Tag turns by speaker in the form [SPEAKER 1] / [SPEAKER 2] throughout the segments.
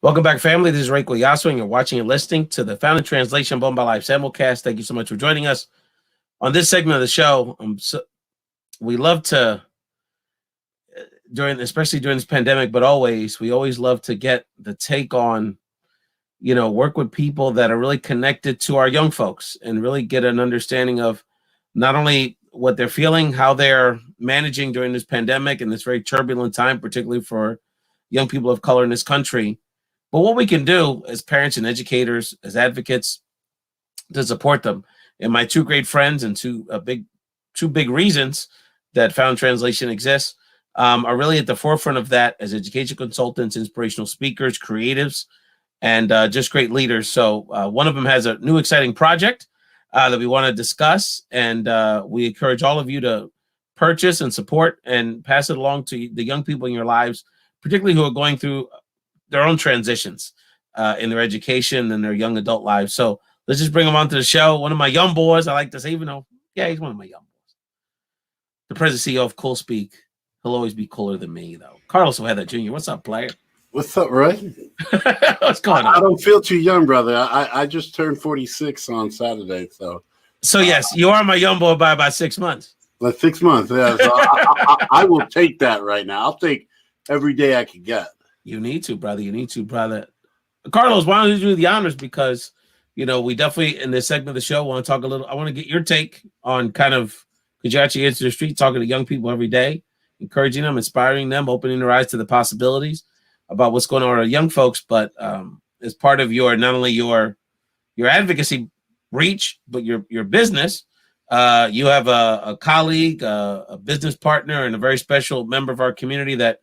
[SPEAKER 1] Welcome back, family. This is Ray Collazo, and you're watching and listening to the Found in Translation Bone by Life Simulcast. Thank you so much for joining us on this segment of the show. We love to, especially during this pandemic, but we always love to get the take on, work with people that are really connected to our young folks and really get an understanding of not only what they're feeling, how they're managing during this pandemic and this very turbulent time, particularly for young people of color in this country, but what we can do as parents and educators, as advocates, to support them. And my two great friends and two big reasons that Found Translation exists are really at the forefront of that as education consultants, inspirational speakers, creatives, and just great leaders. So one of them has a new exciting project that we want to discuss, and we encourage all of you to purchase and support and pass it along to the young people in your lives, particularly who are going through their own transitions in their education and their young adult lives. So let's just bring them onto the show. One of my young boys, I like to say, even though, he's one of my young boys. The president CEO of CoolSpeak. He'll always be cooler than me, though. Carlos Ojeda Jr. What's up, player?
[SPEAKER 2] What's up, Ray?
[SPEAKER 1] What's going on?
[SPEAKER 2] I don't feel too young, brother. I just turned 46 on Saturday, so.
[SPEAKER 1] So yes, you are my young boy by about 6 months.
[SPEAKER 2] Like 6 months, yeah. So I will take that right now. I'll take every day I can get.
[SPEAKER 1] You need to, brother. You need to, brother. Carlos, why don't you do the honors? Because, we definitely, in this segment of the show, want to talk a little. I want to get your take on because you actually into the street, talking to young people every day, encouraging them, inspiring them, opening their eyes to the possibilities about what's going on with our young folks. But as part of not only your advocacy reach, but your business, you have a colleague, a business partner, and a very special member of our community that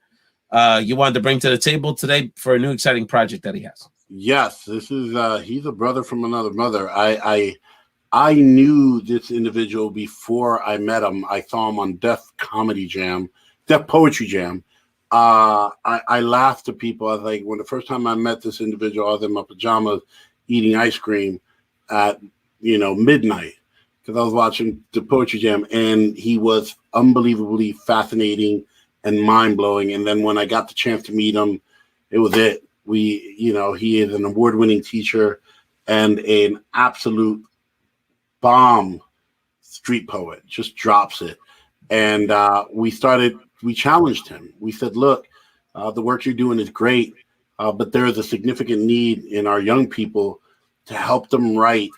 [SPEAKER 1] you wanted to bring to the table today for a new exciting project that he has.
[SPEAKER 2] Yes, this is he's a brother from another mother. I knew this individual before I met him. I saw him on Def Poetry Jam. I laughed at people. I was like, when the first time I met this individual, I was in my pajamas eating ice cream at midnight because I was watching the Poetry Jam, and he was unbelievably fascinating and mind-blowing. And then when I got the chance to meet him, it was it. He is an award-winning teacher and an absolute bomb street poet, just drops it. And we challenged him. We said, look, the work you're doing is great, but there is a significant need in our young people to help them write,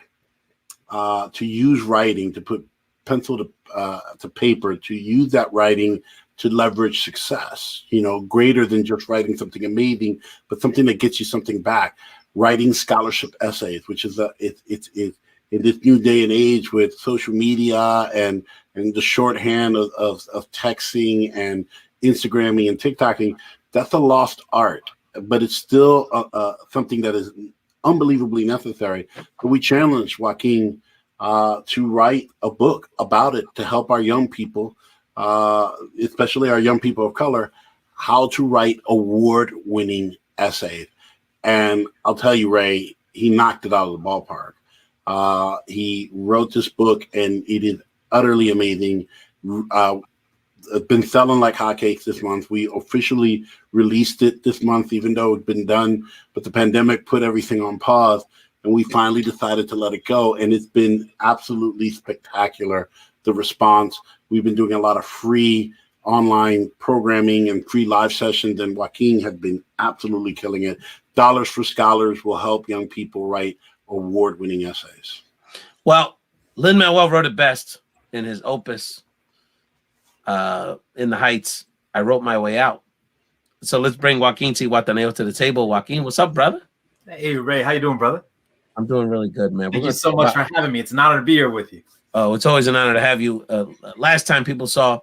[SPEAKER 2] to use writing, to put pencil to paper, to use that writing to leverage success, greater than just writing something amazing, but something that gets you something back. Writing scholarship essays, which is it's in this new day and age with social media and the shorthand of texting and Instagramming and TikToking, that's a lost art, but it's still something that is unbelievably necessary. But we challenged Joaquin to write a book about it to help our young people, especially our young people of color, how to write award-winning essays. And I'll tell you, Ray, he knocked it out of the ballpark. He wrote this book, and it is utterly amazing. It's been selling like hotcakes this month. We officially released it this month, even though it's been done, but the pandemic put everything on pause, and we finally decided to let it go. And it's been absolutely spectacular, the response. We've been doing a lot of free online programming and free live sessions, and Joaquin has been absolutely killing it. Dollars for Scholars will help young people write award-winning essays.
[SPEAKER 1] Well, Lin-Manuel wrote it best in his opus, In the Heights, I Wrote My Way Out. So let's bring Joaquin Zihuatanejo to the table. Joaquin, what's up, brother?
[SPEAKER 3] Hey, Ray, how you doing, brother?
[SPEAKER 1] I'm doing really good, man.
[SPEAKER 3] Thank you so much for having me. It's an honor to be here with you.
[SPEAKER 1] Oh, it's always an honor to have you. Last time people saw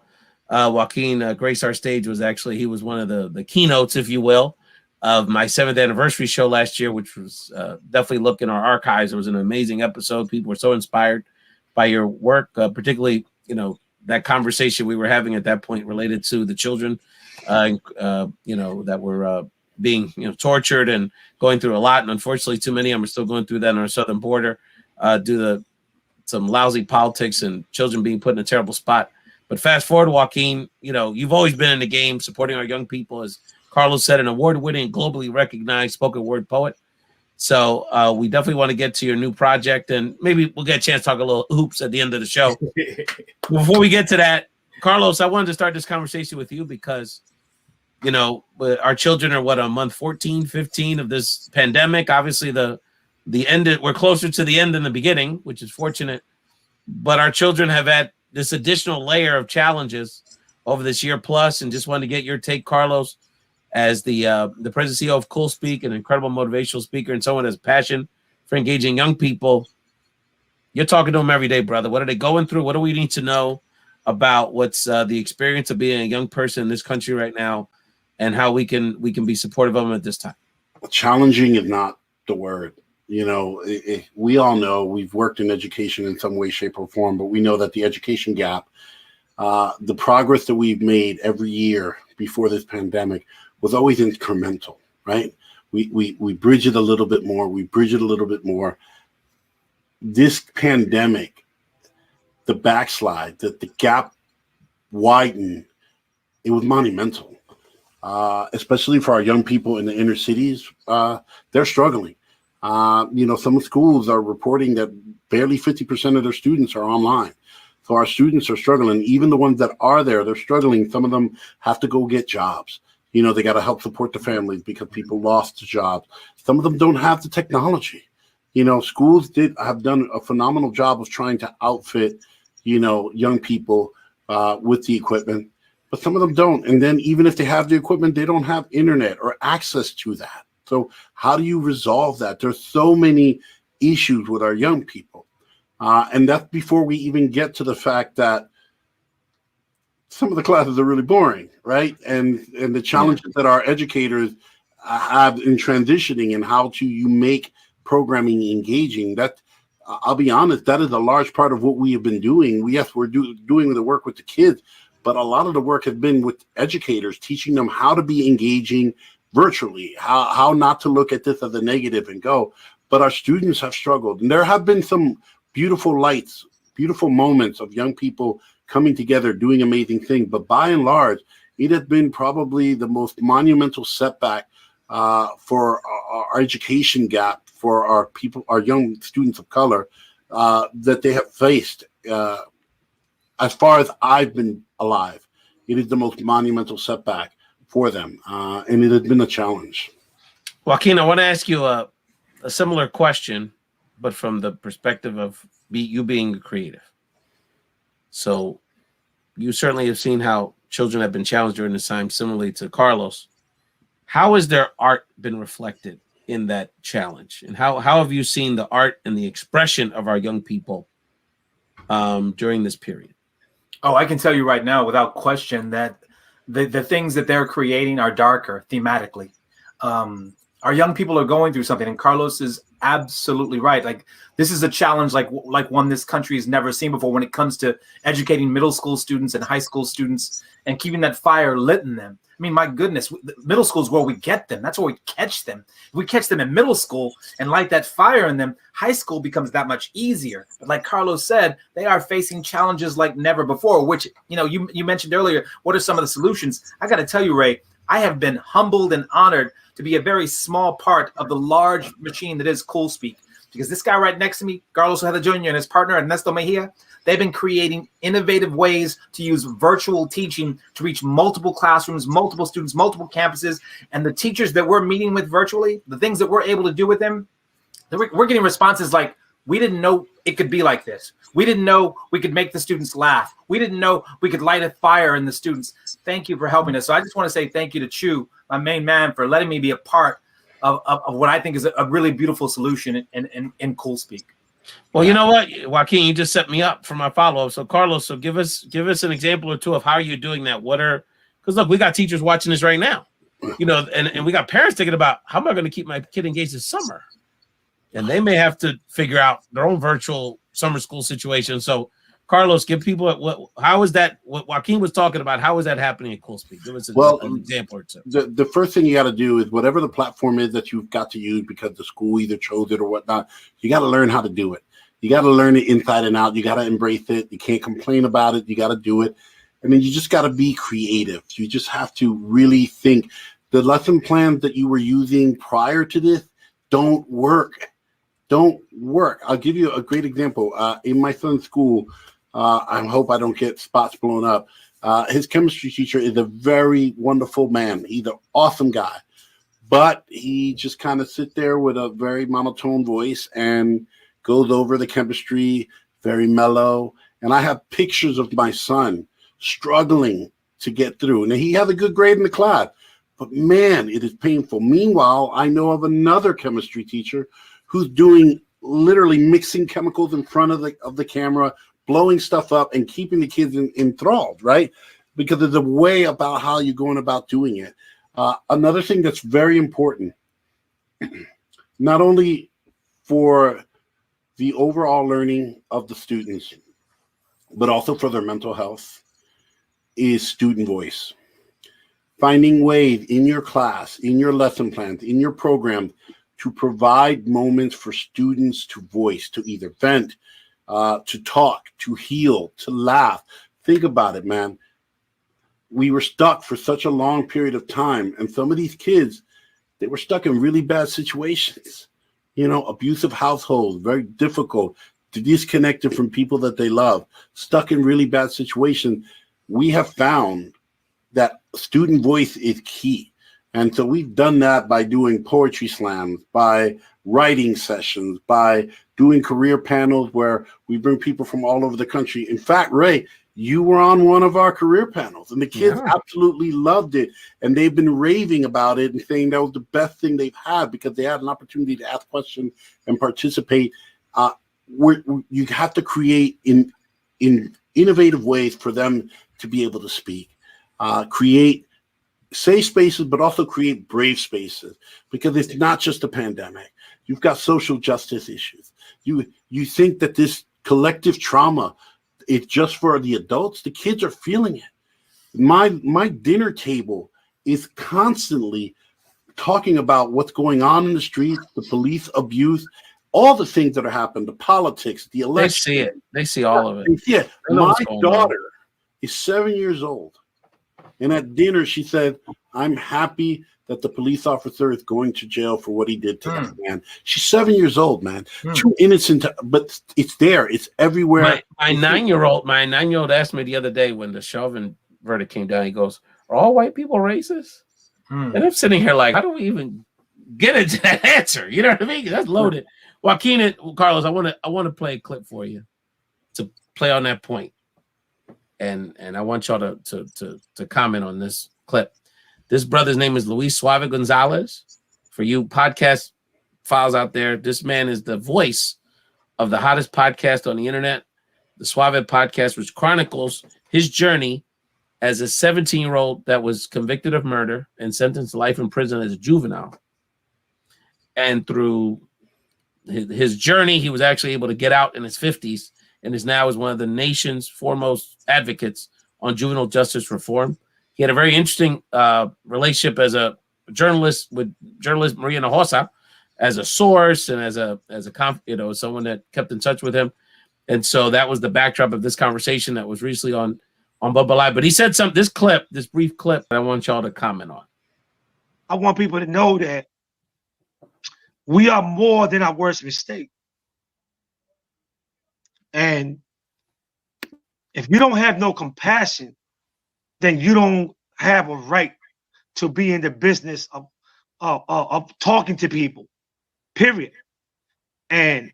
[SPEAKER 1] Joaquin grace our stage was actually, he was one of the keynotes, if you will, of my 7th anniversary show last year, which was definitely look in our archives. It was an amazing episode. People were so inspired by your work, particularly, that conversation we were having at that point related to the children, that were being, tortured and going through a lot. And unfortunately, too many of them are still going through that on our southern border due to some lousy politics and children being put in a terrible spot. But fast forward, Joaquin, you've always been in the game supporting our young people as Carlos said, an award-winning, globally recognized spoken word poet. So we definitely want to get to your new project, and maybe we'll get a chance to talk a little hoops at the end of the show. Before we get to that, Carlos, I wanted to start this conversation with you because, you know, our children are on month 14, 15 of this pandemic. Obviously, the end, we're closer to the end than the beginning, which is fortunate. But our children have had this additional layer of challenges over this year plus, and just wanted to get your take, Carlos, as the president CEO of CoolSpeak, an incredible motivational speaker and someone who has passion for engaging young people. You're talking to them every day, brother. What are they going through? What do we need to know about what's the experience of being a young person in this country right now, and how we can be supportive of them at this time?
[SPEAKER 2] Challenging is not the word. You know, we all know, we've worked in education in some way, shape, or form, but we know that the education gap, the progress that we've made every year before this pandemic was always incremental, right? We bridge it a little bit more. We bridge it a little bit more. This pandemic, the backslide, the gap widened. It was monumental, especially for our young people in the inner cities. They're struggling. You know, some schools are reporting that barely 50% of their students are online. So our students are struggling. Even the ones that are there, they're struggling. Some of them have to go get jobs. You know, they got to help support the families because people lost jobs. Some of them don't have the technology. You know, schools have done a phenomenal job of trying to outfit, you know, young people with the equipment, but some of them don't. And then even if they have the equipment, they don't have internet or access to that. So how do you resolve that? There's so many issues with our young people. And that's before we even get to the fact that some of the classes are really boring, right? And the challenges that our educators have in transitioning and how you make programming engaging. That, I'll be honest, that is a large part of what we have been doing. We're doing the work with the kids, but a lot of the work has been with educators, teaching them how to be engaging virtually, how not to look at this as a negative and go. But our students have struggled. And there have been some beautiful lights, beautiful moments of young people coming together, doing amazing things. But by and large, it has been probably the most monumental setback for our education gap, for our people, our young students of color, that they have faced. As far as I've been alive, it is the most monumental setback for them. And it has been a challenge.
[SPEAKER 1] Joaquin, I want to ask you a similar question, but from the perspective of you being a creative. So you certainly have seen how children have been challenged during this time, similarly to Carlos. How has their art been reflected in that challenge? And how have you seen the art and the expression of our young people during this period?
[SPEAKER 3] Oh, I can tell you right now, without question, that the things that they're creating are darker thematically. Our young people are going through something, and Carlos is absolutely right. Like, this is a challenge like one this country has never seen before when it comes to educating middle school students and high school students and keeping that fire lit in them. I mean, my goodness, middle school is where we get them. That's where we catch them. If we catch them in middle school and light that fire in them, high school becomes that much easier. But like Carlos said, they are facing challenges like never before, which, you know, you mentioned earlier, what are some of the solutions? I got to tell you, Ray, I have been humbled and honored to be a very small part of the large machine that is CoolSpeak. Because this guy right next to me, Carlos Ojeda Jr. and his partner, Ernesto Mejia, they've been creating innovative ways to use virtual teaching to reach multiple classrooms, multiple students, multiple campuses. And the teachers that we're meeting with virtually, the things that we're able to do with them, we're getting responses like, we didn't know it could be like this. We didn't know we could make the students laugh. We didn't know we could light a fire in the students. Thank you for helping us. So I just want to say thank you to Chu, my main man, for letting me be a part of what I think is a really beautiful solution in CoolSpeak.
[SPEAKER 1] Well, you know what, Joaquin, you just set me up for my follow-up. So Carlos, so give us an example or two of how you're doing that. Because look, we got teachers watching this right now, you know, and we got parents thinking about, how am I going to keep my kid engaged this summer? And they may have to figure out their own virtual summer school situation. So Carlos, give people how is that, what Joaquin was talking about, how is that happening at CoolSpeak? Give us an example or two.
[SPEAKER 2] The first thing you got to do is whatever the platform is that you've got to use because the school either chose it or whatnot, you got to learn how to do it. You got to learn it inside and out. You got to embrace it. You can't complain about it. You got to do it. And then you just got to be creative. You just have to really think. the lesson plans that you were using prior to this don't work. I'll give you a great example. In my son's school, I hope I don't get spots blown up. His chemistry teacher is a very wonderful man. He's an awesome guy, but he just kind of sits there with a very monotone voice and goes over the chemistry, very mellow. And I have pictures of my son struggling to get through. And he has a good grade in the class, but man, it is painful. Meanwhile, I know of another chemistry teacher who's doing literally mixing chemicals in front of the camera, blowing stuff up and keeping the kids enthralled, right? Because there's a way about how you're going about doing it. Another thing that's very important, not only for the overall learning of the students, but also for their mental health, is student voice. Finding ways in your class, in your lesson plans, in your program, to provide moments for students to voice, to either vent, to talk, to heal, to laugh. Think about it, man. We were stuck for such a long period of time, and some of these kids, they were stuck in really bad situations. You know, abusive households, very difficult, disconnected from people that they love, stuck in really bad situations. We have found that student voice is key. And so we've done that by doing poetry slams, by writing sessions, by doing career panels where we bring people from all over the country. In fact, Ray, you were on one of our career panels, and the kids absolutely loved it. And they've been raving about it and saying that was the best thing they've had because they had an opportunity to ask questions and participate. You have to create in innovative ways for them to be able to speak, create safe spaces, but also create brave spaces, because it's not just a pandemic. You've got social justice issues. You think that this collective trauma is just for the adults. The kids are feeling it. My dinner table is constantly talking about what's going on in the streets, the police abuse, all the things that are happening, the politics, the election.
[SPEAKER 1] They see it. They see all of it.
[SPEAKER 2] Yeah. My daughter is 7 years old. And at dinner, she said, I'm happy that the police officer is going to jail for what he did to that man. She's 7 years old, man. Too innocent, but it's there. It's everywhere.
[SPEAKER 1] My 9-year-old asked me the other day when the Chauvin verdict came down, he goes, are all white people racist? And I'm sitting here like, how do we even get into that answer? You know what I mean? That's loaded. Joaquin and Carlos, I want to play a clip for you to play on that point. And I want y'all to comment on this clip. This brother's name is Luis Suave Gonzalez. For you podcast files out there, this man is the voice of the hottest podcast on the internet, the Suave podcast, which chronicles his journey as a 17-year-old that was convicted of murder and sentenced to life in prison as a juvenile. And through his journey, he was actually able to get out in his 50s and is now one of the nation's foremost advocates on juvenile justice reform. He had a very interesting relationship as a journalist with journalist Maria Hinojosa as a source and as someone that kept in touch with him. And so that was the backdrop of this conversation that was recently on Bubba Live. But he said this brief clip that I want y'all to comment on.
[SPEAKER 4] I want people to know that we are more than our worst mistake. And if you don't have no compassion, then you don't have a right to be in the business of talking to people, period. And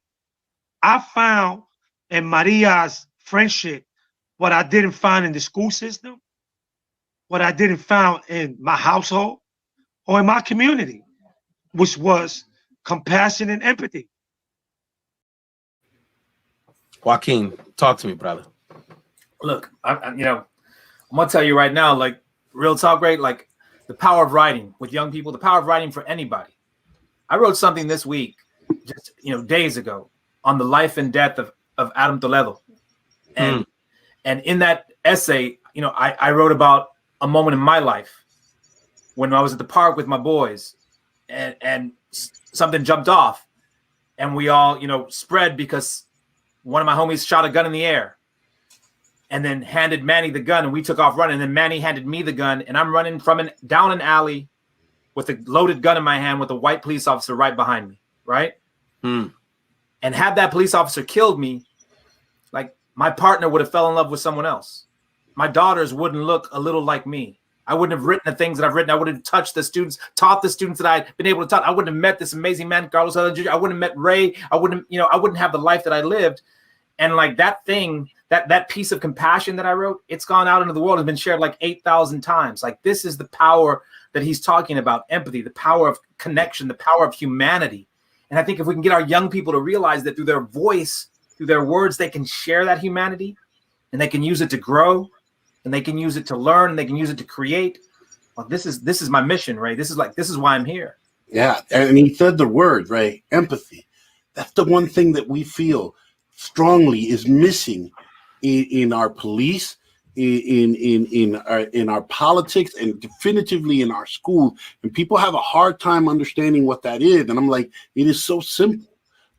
[SPEAKER 4] I found in Maria's friendship what I didn't find in the school system, what I didn't find in my household or in my community, which was compassion and empathy.
[SPEAKER 1] Joaquin, talk to me, brother.
[SPEAKER 3] Look, I'm gonna tell you right now, like real talk, right? Like the power of writing with young people, the power of writing for anybody. I wrote something this week, just days ago, on the life and death of Adam Toledo, and in that essay, I wrote about a moment in my life when I was at the park with my boys, and something jumped off, and we all spread because one of my homies shot a gun in the air and then handed Manny the gun, and we took off running. And then Manny handed me the gun, and I'm running down an alley with a loaded gun in my hand with a white police officer right behind me, right? And had that police officer killed me, like my partner would have fell in love with someone else. My daughters wouldn't look a little like me. I wouldn't have written the things that I've written. I wouldn't have touched the students, taught the students that I'd been able to taught. I wouldn't have met this amazing man, Carlos Ojeda Jr. I wouldn't have met Ray. I wouldn't have the life that I lived. And like that thing, that piece of compassion that I wrote, it's gone out into the world, has been shared like 8,000 times. Like this is the power that he's talking about, empathy, the power of connection, the power of humanity. And I think if we can get our young people to realize that through their voice, through their words, they can share that humanity and they can use it to grow and they can use it to learn and they can use it to create. Well, this is my mission, Ray. This is why I'm here.
[SPEAKER 2] Yeah. And he said the word, Ray, empathy. That's the one thing that we feel strongly is missing in our police, in our politics, and definitively in our schools. And people have a hard time understanding what that is. And I'm like, it is so simple.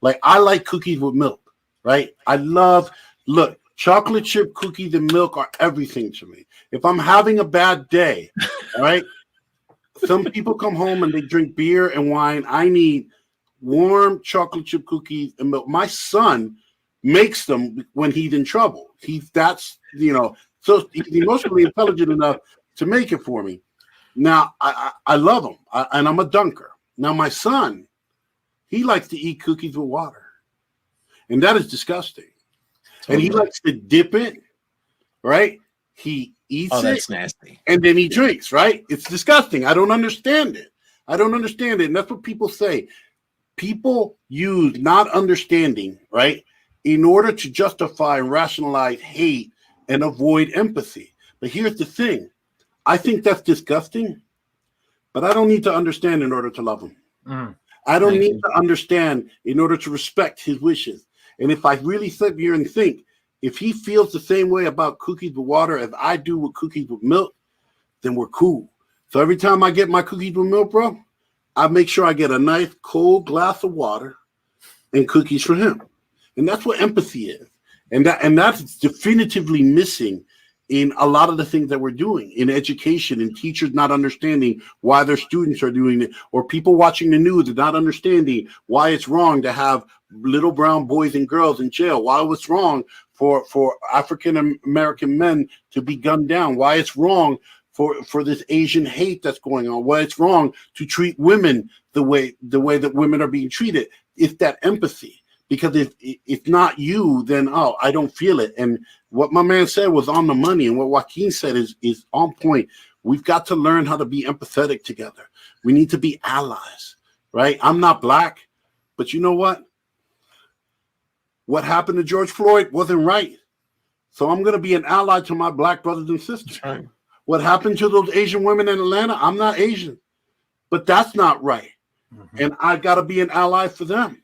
[SPEAKER 2] Like I like cookies with milk, right? Look, chocolate chip cookies and milk are everything to me. If I'm having a bad day, all right, some people come home and they drink beer and wine. I need warm chocolate chip cookies and milk. My son makes them when he's in trouble. So he's emotionally intelligent enough to make it for me. Now, I love him, and I'm a dunker. Now, my son, he likes to eat cookies with water, and that is disgusting. And he likes to dip it, right? He eats it.
[SPEAKER 1] That's nasty.
[SPEAKER 2] And then he drinks, right? It's disgusting. I don't understand it. And that's what people say. People use not understanding, right, in order to justify and rationalize hate and avoid empathy. But here's the thing. I think that's disgusting, but I don't need to understand in order to love him. I don't need to understand in order to respect his wishes. And if I really sit here and think, if he feels the same way about cookies with water as I do with cookies with milk, then we're cool. So every time I get my cookies with milk, bro, I make sure I get a nice cold glass of water and cookies for him. And that's what empathy is. And that's definitively missing in a lot of the things that we're doing in education, and teachers not understanding why their students are doing it, or people watching the news and not understanding why it's wrong to have little brown boys and girls in jail, why it's wrong for African American men to be gunned down, why it's wrong for this Asian hate that's going on, why it's wrong to treat women the way that women are being treated. It's that empathy. Because if it's not you, then, I don't feel it. And what my man said was on the money, and what Joaquin said is on point. We've got to learn how to be empathetic together. We need to be allies, right? I'm not black, but you know what? What happened to George Floyd wasn't right. So I'm going to be an ally to my black brothers and sisters.
[SPEAKER 1] Right.
[SPEAKER 2] What happened to those Asian women in Atlanta? I'm not Asian, but that's not right. And I got to be an ally for them.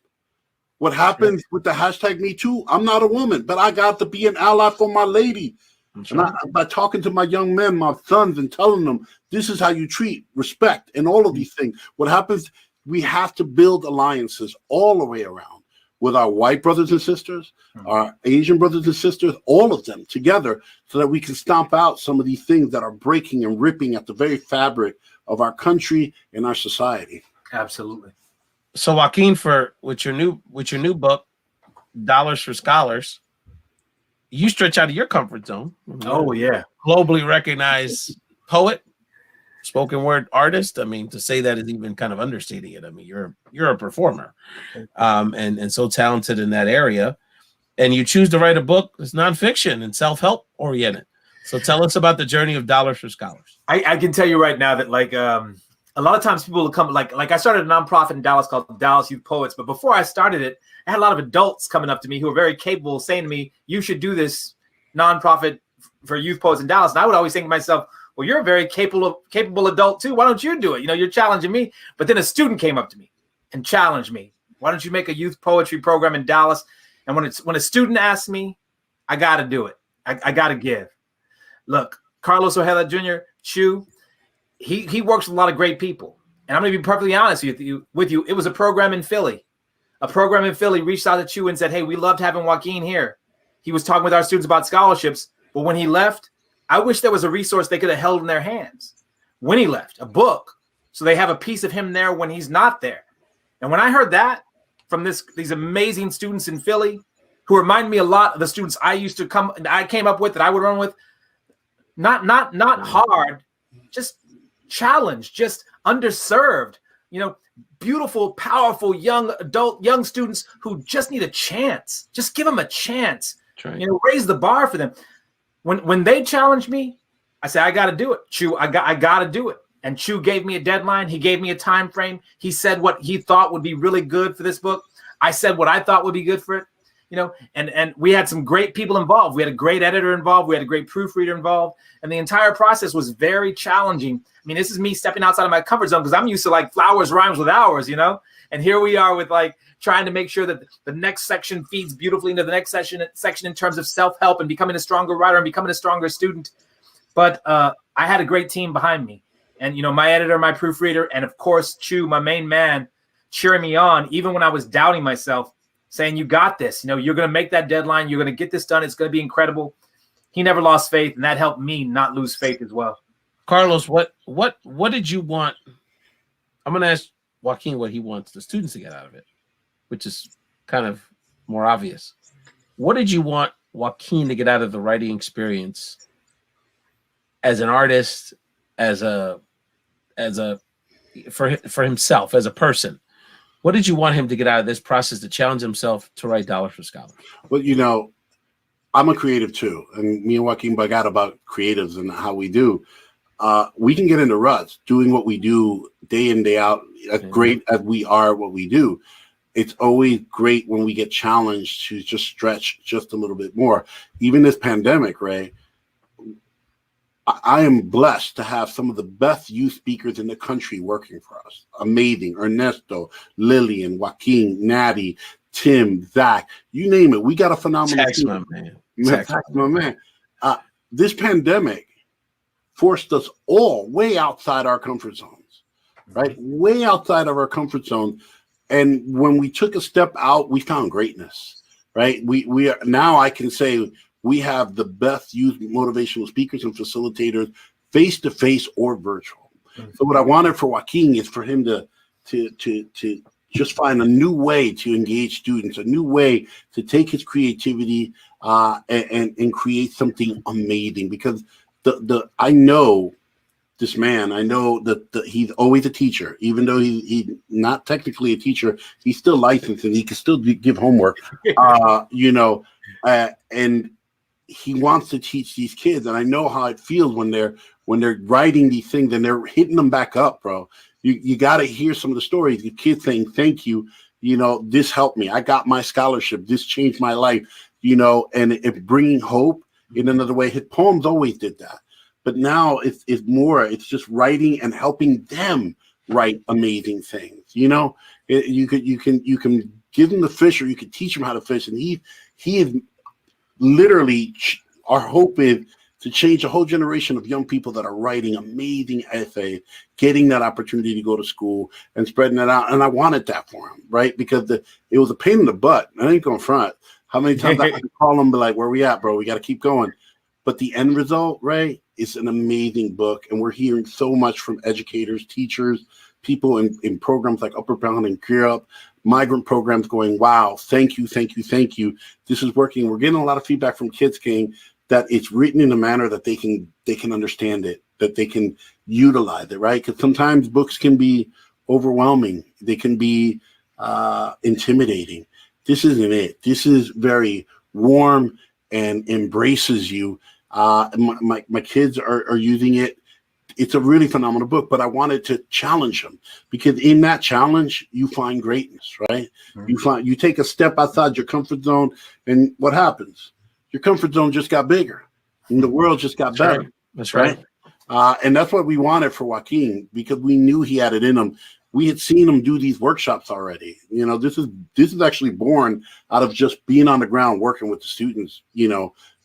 [SPEAKER 2] What happens with the hashtag Me Too? I'm not a woman, but I got to be an ally for my lady. And by talking to my young men, my sons, and telling them, this is how you treat, respect, and all of these things. What happens, we have to build alliances all the way around with our white brothers and sisters, our Asian brothers and sisters, all of them together, so that we can stomp out some of these things that are breaking and ripping at the very fabric of our country and our society.
[SPEAKER 3] Absolutely.
[SPEAKER 1] So Joaquin, with your new book, Dollars for Scholars, you stretch out of your comfort zone.
[SPEAKER 3] Oh yeah,
[SPEAKER 1] globally recognized poet, spoken word artist. I mean, to say that is even kind of understating it. I mean, you're a performer, and so talented in that area, and you choose to write a book that's nonfiction and self-help oriented. So tell us about the journey of Dollars for Scholars.
[SPEAKER 3] I can tell you right now that a lot of times people will come, like I started a nonprofit in Dallas called Dallas Youth Poets. But before I started it, I had a lot of adults coming up to me who were very capable, saying to me, you should do this nonprofit for youth poets in Dallas. And I would always think to myself, well, you're a very capable adult too. Why don't you do it? You're challenging me. But then a student came up to me and challenged me. Why don't you make a youth poetry program in Dallas? And when a student asks me, I got to do it. I got to give. Look, Carlos Ojeda Jr., Chew, he works with a lot of great people. And I'm going to be perfectly honest with you. It was a program in Philly. A program in Philly reached out to Chew and said, hey, we loved having Joaquin here. He was talking with our students about scholarships. But when he left, I wish there was a resource they could have held in their hands. When he left, a book so they have a piece of him there when he's not there. And when I heard that from these amazing students in Philly, who remind me a lot of the students I came up with, that I would run with, not hard, just challenged, just underserved, beautiful, powerful, young students who just need a chance. Just give them a chance.
[SPEAKER 1] Right.
[SPEAKER 3] Raise the bar for them. When they challenge me, I say, I got to do it. Chew, I got to do it. And Chew gave me a deadline. He gave me a time frame. He said what he thought would be really good for this book. I said what I thought would be good for it. And we had some great people involved. We had a great editor involved. We had a great proofreader involved. And the entire process was very challenging. I mean, this is me stepping outside of my comfort zone, because I'm used to like flowers rhymes with hours, and here we are with like trying to make sure that the next section feeds beautifully into the next section in terms of self-help and becoming a stronger writer and becoming a stronger student. But I had a great team behind me, and my editor, my proofreader, and of course Chew, my main man, cheering me on even when I was doubting myself, saying, you got this, you're going to make that deadline, you're going to get this done, it's going to be incredible. He never lost faith, and that helped me not lose faith as well.
[SPEAKER 1] Carlos, what did you want? I'm going to ask Joaquin what he wants the students to get out of it, which is kind of more obvious. What did you want Joaquin to get out of the writing experience as an artist, for himself, as a person? What did you want him to get out of this process to challenge himself to write Dollars for Scholars?
[SPEAKER 2] Well, I'm a creative too, and me and Joaquin bug out about creatives and how we do. We can get into ruts doing what we do day in, day out, as great as we are what we do. It's always great when we get challenged to just stretch just a little bit more. Even this pandemic, Ray, I am blessed to have some of the best youth speakers in the country working for us. Amazing. Ernesto, Lillian, Joaquin, Natty, Tim, Zach, you name it. We got a phenomenal team. My man. This pandemic forced us all way outside our comfort zones, right? Way outside of our comfort zone. And when we took a step out, we found greatness, right? We are now, I can say, we have the best youth motivational speakers and facilitators, face-to-face or virtual. So what I wanted for Joaquin is for him to just find a new way to engage students, a new way to take his creativity and create something amazing. Because I know this man, I know that he's always a teacher, even though he's not technically a teacher, he's still licensed and he can still give homework, and he wants to teach these kids. And I know how it feels when they're writing these things and they're hitting them back up, bro. You got to hear some of the stories. The kids saying, thank you. This helped me. I got my scholarship. This changed my life, and it bringing hope in another way. His poems always did that. But now it's it's just writing and helping them write amazing things. You can give them the fish, or you can teach them how to fish. And he is literally, our hope is to change a whole generation of young people that are writing amazing essays, getting that opportunity to go to school and spreading that out. And I wanted that for him, right? Because it was a pain in the butt. I ain't going front. How many times I could call him, be like, where we at, bro? We got to keep going. But the end result, right, is an amazing book. And we're hearing so much from educators, teachers, people in programs like Upper Bound and Gear Up, migrant programs going, wow, thank you, thank you, thank you. This is working. We're getting a lot of feedback from Kids King that it's written in a manner that they can understand it, that they can utilize it, right? Because sometimes books can be overwhelming. They can be intimidating. This isn't it. This is very warm and embraces you. My kids are using it. It's a really phenomenal book, but I wanted to challenge them, because in that challenge, you find greatness, right? Mm-hmm. You take a step outside your comfort zone, and what happens? Your comfort zone just got bigger, and the world just got better.
[SPEAKER 1] Right. That's right.
[SPEAKER 2] And that's what we wanted for Joaquin, because we knew he had it in him. We had seen him do these workshops already. This is actually born out of just being on the ground working with the students,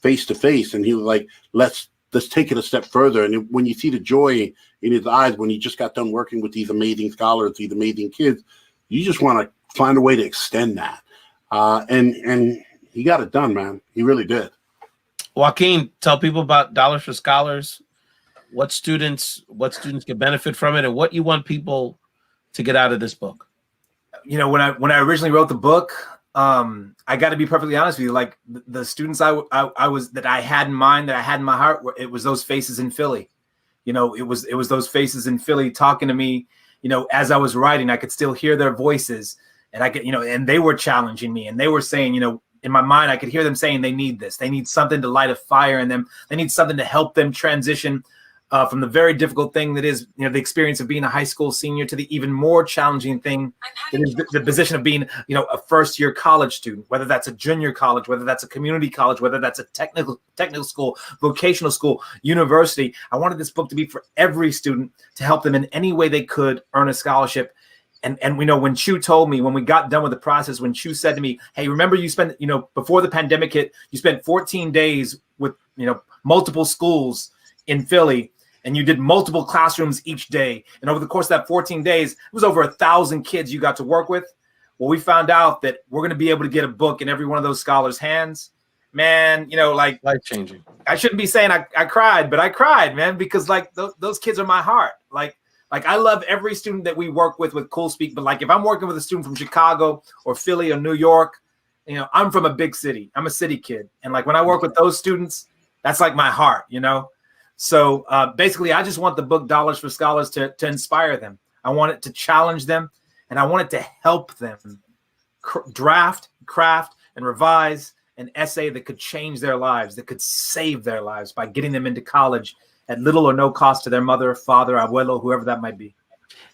[SPEAKER 2] face to face. And he was like, let's take it a step further. And when you see the joy in his eyes when he just got done working with these amazing scholars, these amazing kids, you just want to find a way to extend that. And he got it done, man. He really did.
[SPEAKER 1] Joaquin, tell people about Dollars for Scholars what students can benefit from it, and what you want people to get out of this book.
[SPEAKER 3] You know, when I originally wrote the book, I got to be perfectly honest with you. Like the students that I had in mind, that I had in my heart, it was those faces in Philly. You know, it was those faces in Philly talking to me. You know, as I was writing, I could still hear their voices, and I could, you know, and they were challenging me, and they were saying, you know, in my mind, I could hear them saying they need this. They need something to light a fire in them. They need something to help them transition from the very difficult thing that is, you know, the experience of being a high school senior to the even more challenging thing that is the position of being, you know, a first-year college student, whether that's a junior college, whether that's a community college, whether that's a technical school, vocational school, university. I wanted this book to be for every student, to help them in any way they could earn a scholarship. And we know when Chu told me, when we got done with the process, when Chu said to me, hey, remember you spent, you know, before the pandemic hit, you spent 14 days with, you know, multiple schools in Philly, and you did multiple classrooms each day. And over the course of that 14 days, it was over 1,000 kids you got to work with. Well, we found out that we're going to be able to get a book in every one of those scholars' hands. Man, you know, like,
[SPEAKER 1] life-changing.
[SPEAKER 3] I shouldn't be saying I cried, but I cried, man, because like those kids are my heart. Like I love every student that we work with CoolSpeak, but like if I'm working with a student from Chicago or Philly or New York, you know, I'm from a big city. I'm a city kid. And like when I work with those students, that's like my heart, you know? So basically, I just want the book Dollars for Scholars to inspire them. I want it to challenge them, and I want it to help them draft, craft, and revise an essay that could change their lives, that could save their lives by getting them into college at little or no cost to their mother, father, abuelo, whoever that might be.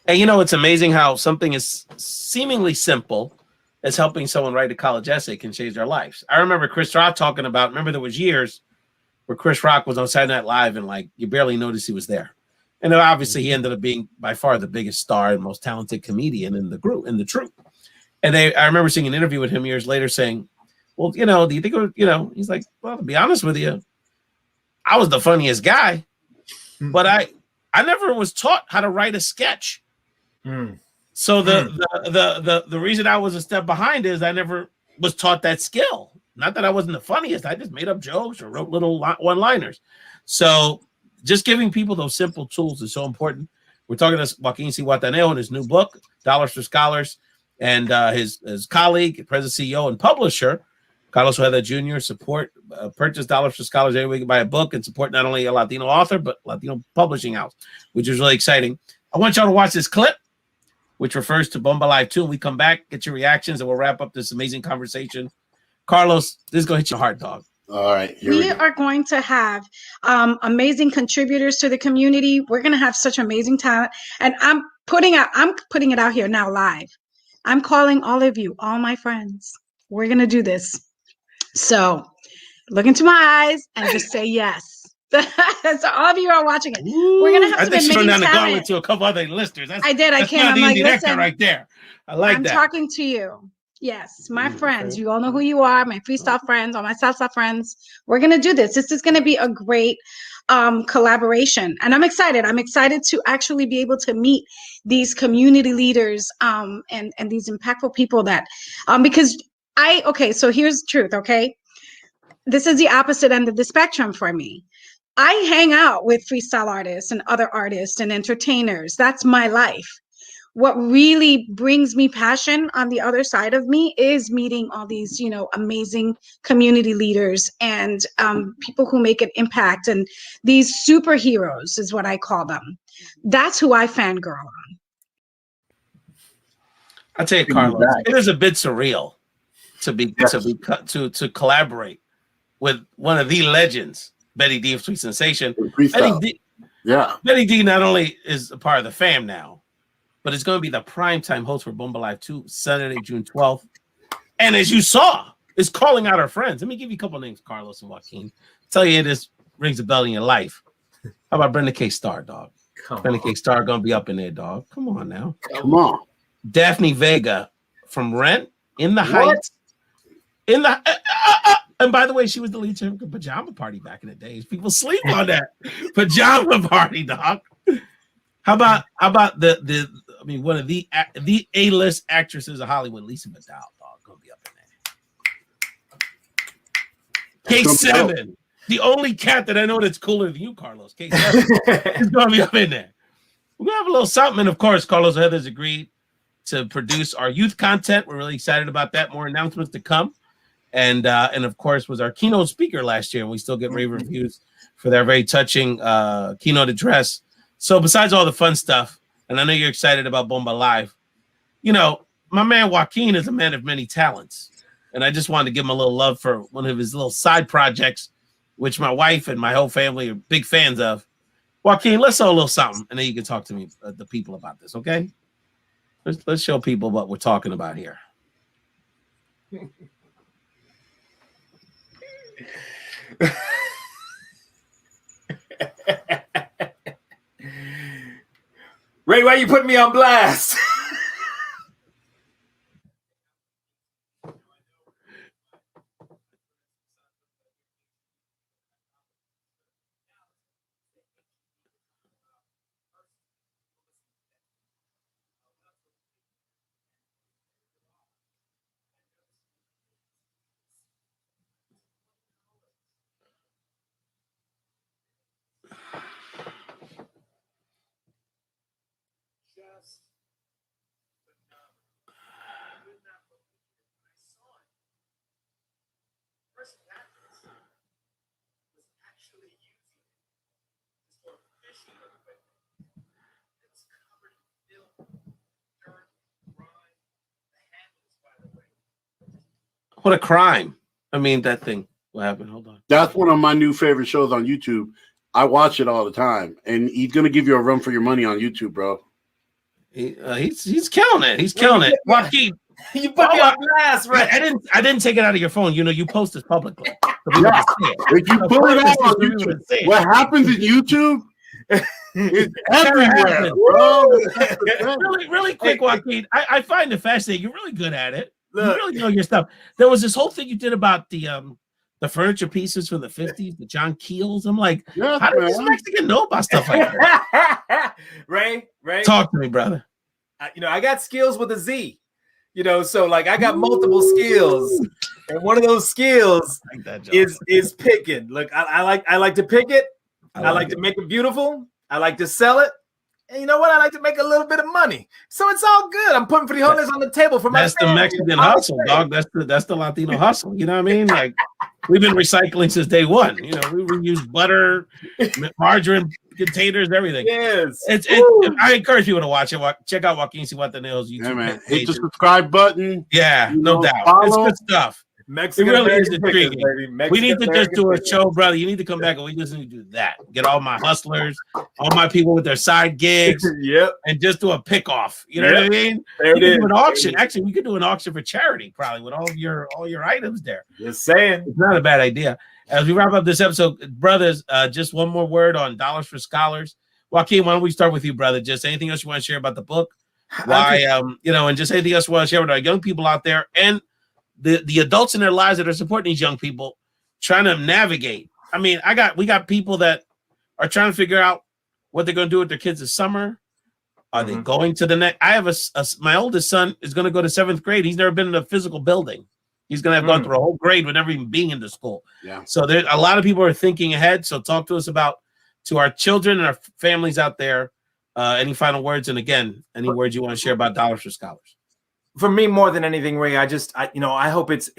[SPEAKER 1] And you know, it's amazing how something as seemingly simple as helping someone write a college essay can change their lives. I remember Chris Rock talking about, remember there was years where Chris Rock was on Saturday Night Live and like you barely noticed he was there. And then obviously he ended up being by far the biggest star and most talented comedian in the group, in the troupe. And I remember seeing an interview with him years later saying, well, you know, do you think, you know, he's like, well, to be honest with you, I was the funniest guy, but I never was taught how to write a sketch. So the reason I was a step behind is I never was taught that skill. Not that I wasn't the funniest. I just made up jokes or wrote little one-liners. So just giving people those simple tools is so important. We're talking to Joaquin Zihuatanejo in his new book, Dollars for Scholars, and his colleague, president, CEO, and publisher, Carlos Ojeda Jr. Purchase Dollars for Scholars every week and buy a book and support not only a Latino author, but Latino publishing house, which is really exciting. I want y'all to watch this clip, which refers to Bomba Live 2. When we come back, get your reactions, and we'll wrap up this amazing conversation. Carlos, this is going to hit your heart, dog. All
[SPEAKER 5] right. We are going to have amazing contributors to the community. We're going to have such amazing talent. And I'm putting it out here now live. I'm calling all of you, all my friends. We're going to do this. So look into my eyes and just say yes. So all of you are watching it. We're going to have some amazing talent. I think to
[SPEAKER 1] a couple other listeners.
[SPEAKER 5] I did. I can't. I'm like, listen,
[SPEAKER 1] right there. I like that.
[SPEAKER 5] I'm talking to you. Yes, my friends. You all know who you are, my freestyle friends, all my salsa friends. We're going to do this. This is going to be a great collaboration. And I'm excited. I'm excited to actually be able to meet these community leaders and these impactful people that, because so here's the truth, okay? This is the opposite end of the spectrum for me. I hang out with freestyle artists and other artists and entertainers. That's my life. What really brings me passion on the other side of me is meeting all these, you know, amazing community leaders and people who make an impact. And these superheroes is what I call them. That's who I fangirl on.
[SPEAKER 1] I'll tell you, Carlos, it is a bit surreal to collaborate with one of the legends, Betty D of Sweet Sensation. Betty D not only is a part of the fam now, but it's going to be the primetime host for Bomba Live 2, Saturday, June 12th. And as you saw, is calling out her friends. Let me give you a couple names, Carlos and Joaquin. Tell you this rings a bell in your life. How about Brenda K. Starr, dog? Brenda K. Starr going to be up in there, dog. Come on now.
[SPEAKER 2] Come on.
[SPEAKER 1] Daphne Vega from Rent, In the Heights. And by the way, she was the lead singer of Pajama Party back in the days. People sleep on that. Pajama Party, dog. How about one of the A-list actresses of Hollywood, Lisa McDowell, dog, gonna be up in there. K7 The only cat that I know that's cooler than you, Carlos. Is going to be up in there. We're going to have a little something. And of course, Carlos Ojeda's agreed to produce our youth content. We're really excited about that. More announcements to come. And of course, was our keynote speaker last year. And we still get rave reviews for their very touching keynote address. So besides all the fun stuff, and I know you're excited about Bomba Live, you know, my man Joaquin is a man of many talents. And I just wanted to give him a little love for one of his little side projects, which my wife and my whole family are big fans of. Joaquin, let's show a little something, and then you can talk to me, the people, about this, okay? Let's show people what we're talking about here.
[SPEAKER 3] Ray, why are you putting me on blast?
[SPEAKER 1] What a crime. I mean, that thing. What happened? Hold on.
[SPEAKER 2] That's one of my new favorite shows on YouTube. I watch it all the time, and he's gonna give you a run for your money on YouTube, bro.
[SPEAKER 1] He's killing it. He's killing it. Joaquin,
[SPEAKER 3] you put me on blast, right?
[SPEAKER 1] I didn't take it out of your phone. You know, you post this publicly. So
[SPEAKER 2] Yeah. If you pull it out on YouTube, what happens in YouTube is everywhere, bro.
[SPEAKER 1] really quick, Joaquin. I find it fascinating. You're really good at it. You really know your stuff. There was this whole thing you did about the furniture pieces from the 50s, the John Keels. I'm like,
[SPEAKER 2] Yeah,
[SPEAKER 1] how does this Mexican know about stuff like that?
[SPEAKER 3] Ray,
[SPEAKER 1] Talk to me, brother.
[SPEAKER 3] You know, I got skills with a Z. You know, so like I got multiple skills, and one of those skills is picking. Look, I like to pick it. I like to make it beautiful. I like to sell it. And you know what? I like to make a little bit of money. So it's all good. I'm putting frijoles on the table for my
[SPEAKER 1] That's the Mexican hustle, dog. That's the Latino hustle. You know what I mean? Like, we've been recycling since day one. You know, we reuse butter, margarine, containers, everything.
[SPEAKER 3] Yes.
[SPEAKER 1] I encourage people to watch it. Check out Joaquin Zihuatanejo's YouTube.
[SPEAKER 2] Yeah, man. Hit the subscribe button.
[SPEAKER 1] Yeah, no doubt. It's good stuff.
[SPEAKER 3] Mexican
[SPEAKER 1] it really is intriguing. We need to just do a
[SPEAKER 3] pictures.
[SPEAKER 1] show, brother. You need to come back and we just need to do that. Get all my hustlers, all my people with their side gigs, and just do a pick off. You know what I mean?
[SPEAKER 3] There
[SPEAKER 1] we could do an auction. Actually, we could do an auction for charity, probably with all your items there.
[SPEAKER 3] Just saying,
[SPEAKER 1] it's not a bad idea. As we wrap up this episode, brothers, just one more word on Dollars for Scholars. Joaquin, why don't we start with you, brother? Just anything else you want to share about the book? Why, and just anything else you want to share with our young people out there and the adults in their lives that are supporting these young people, trying to navigate. I mean, we got people that are trying to figure out what they're going to do with their kids this summer. Are they going to the next? I have my oldest son is going to go to 7th grade. He's never been in a physical building. He's going to have gone through a whole grade with never even being into school.
[SPEAKER 2] Yeah.
[SPEAKER 1] So there, a lot of people are thinking ahead. So talk to us about, to our children and our families out there, any final words? And again, any words you want to share about Dollars for Scholars?
[SPEAKER 3] For me, more than anything, Ray, I hope it's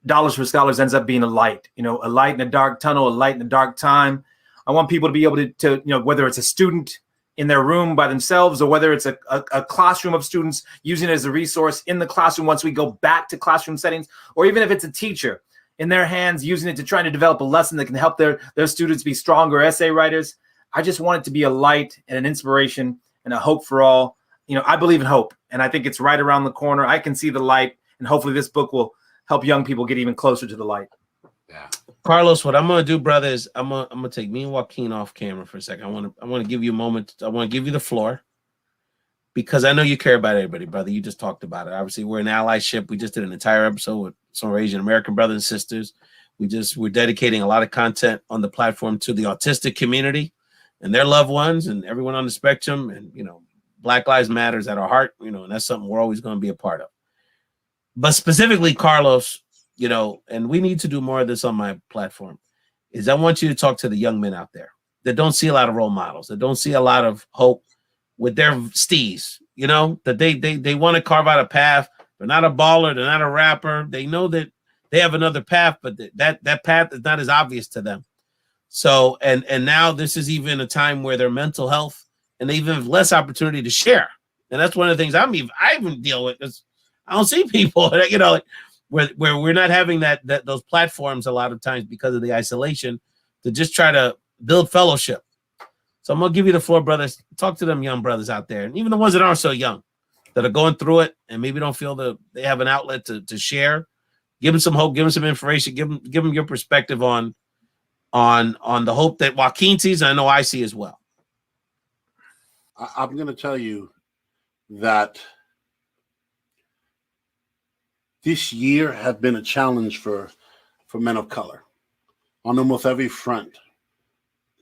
[SPEAKER 3] Dollars for Scholars ends up being a light, a light in a dark tunnel, a light in a dark time. I want people to be able to whether it's a student in their room by themselves or whether it's a classroom of students using it as a resource in the classroom once we go back to classroom settings, or even if it's a teacher in their hands using it to try to develop a lesson that can help their students be stronger essay writers. I just want it to be a light and an inspiration and a hope for all. I believe in hope, and I think it's right around the corner. I can see the light, and hopefully this book will help young people get even closer to the light.
[SPEAKER 2] Yeah.
[SPEAKER 1] Carlos, what I'm going to do, brother, is I'm gonna take me and Joaquin off camera for a second. I want to give you a moment. I want to give you the floor because I know you care about everybody, brother. You just talked about it. Obviously, we're an allyship. We just did an entire episode with some of our Asian American brothers and sisters. We're dedicating a lot of content on the platform to the autistic community and their loved ones and everyone on the spectrum, and Black Lives Matters at our heart, and that's something we're always going to be a part of. But specifically, Carlos, and we need to do more of this on my platform, is I want you to talk to the young men out there that don't see a lot of role models, that don't see a lot of hope with their steez, you know, that they want to carve out a path. They're not a baller, they're not a rapper. They know that they have another path, but that path is not as obvious to them. So, and now this is even a time where their mental health, and they even have less opportunity to share. And that's one of the things I even deal with, is I don't see people, you know, where we're not having those platforms a lot of times because of the isolation, to just try to build fellowship. So I'm gonna give you the floor, brothers. Talk to them young brothers out there, and even the ones that aren't so young, that are going through it and maybe don't feel that they have an outlet to share. Give them some hope, give them some information, give them your perspective on the hope that Joaquin sees, and I know I see as well.
[SPEAKER 2] I'm going to tell you that this year has been a challenge for men of color on almost every front.